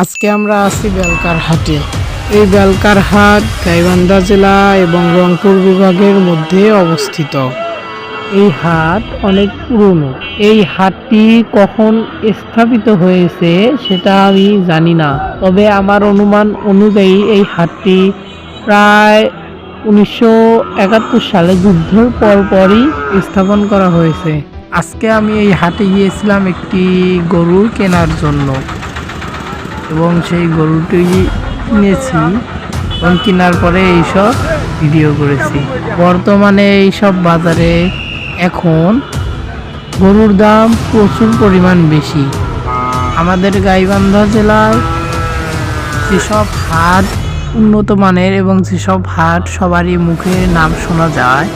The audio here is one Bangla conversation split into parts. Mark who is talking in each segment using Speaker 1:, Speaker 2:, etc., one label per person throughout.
Speaker 1: আজকে আমরা আছি বেলকার হাটে। এই বেলকার হাট গাইবান্ধা জেলা এবং রংপুর বিভাগের মধ্যে অবস্থিত। এই হাট অনেক পুরনো। এই হাটটি কখন স্থাপিত হয়েছে সেটা আমি জানি না, তবে আমার অনুমান অনুযায়ী এই হাটটি প্রায় 1971 সালে যুদ্ধের পরপরই স্থাপন করা হয়েছে। আজকে আমি এই হাটে গিয়েছিলাম একটি গরু কেনার জন্য এবং সেই গরুটি কিনেছি এবং কেনার পরে এইসব ভিডিও করেছি। বর্তমানে এইসব বাজারে এখন গরুর দাম প্রচুর পরিমাণ বেশি। আমাদের গাইবান্ধা জেলায় যেসব হাট উন্নত মানের এবং যেসব হাট সবারই মুখে নাম শোনা যায়,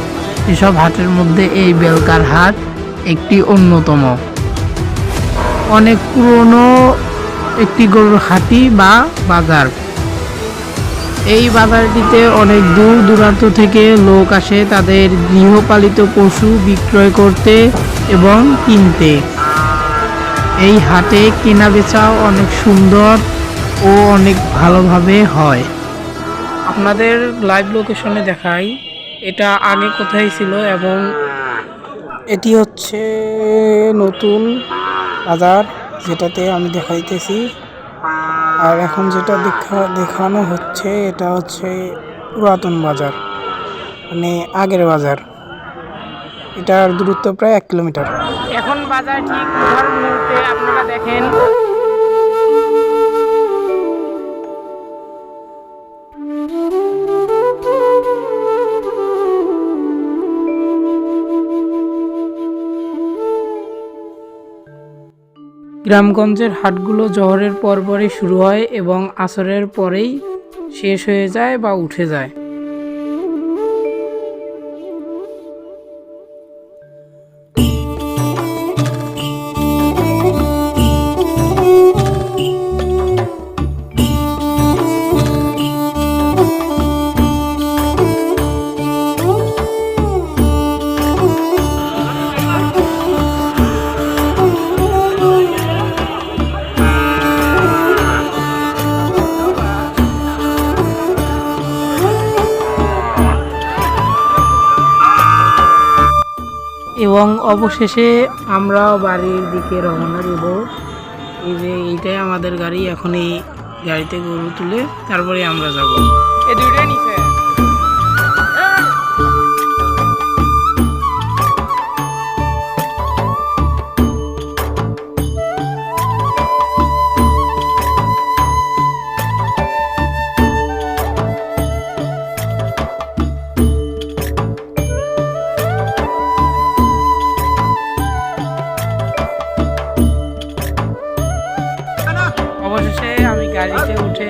Speaker 1: সেসব হাটের মধ্যে এই বেলকার হাট একটি অন্যতম। অনেক পুরনো একটি গরুর হাটি বা বাজার। এই বাজারটিতে অনেক দূর দূরান্ত থেকে লোক আসে তাদের গৃহপালিত পশু বিক্রয় করতে এবং কিনতে। এই হাটে কেনা বেচাও অনেক সুন্দর ও অনেক ভালোভাবে হয়। আপনাদের লাইভ লোকেশনে দেখাই এটা আগে কোথায় ছিল এবং এটি হচ্ছে নতুন বাজার যেটাতে আমি দেখাইতেছি। আর এখন যেটা দেখানো হচ্ছে এটা হচ্ছে পুরাতন বাজার, মানে আগের বাজার। এটার দূরত্ব প্রায় 1 কিলোমিটার। এখন বাজার ঠিক উঠার মুহূর্তে আপনারা দেখেন গ্রামগঞ্জের হাটগুলো জোহরের পরপরই শুরু হয় এবং আসরের পরেই শেষ হয়ে যায় বা উঠে যায়। এবং অবশেষে আমরাও বাড়ির দিকে রওনা দেব। এই যে এইটাই আমাদের গাড়ি, এখন এই গাড়িতে গরু তুলে তারপরে আমরা যাব। এই দুইটাই নিচে অবশেষে আমি গাড়িতে উঠে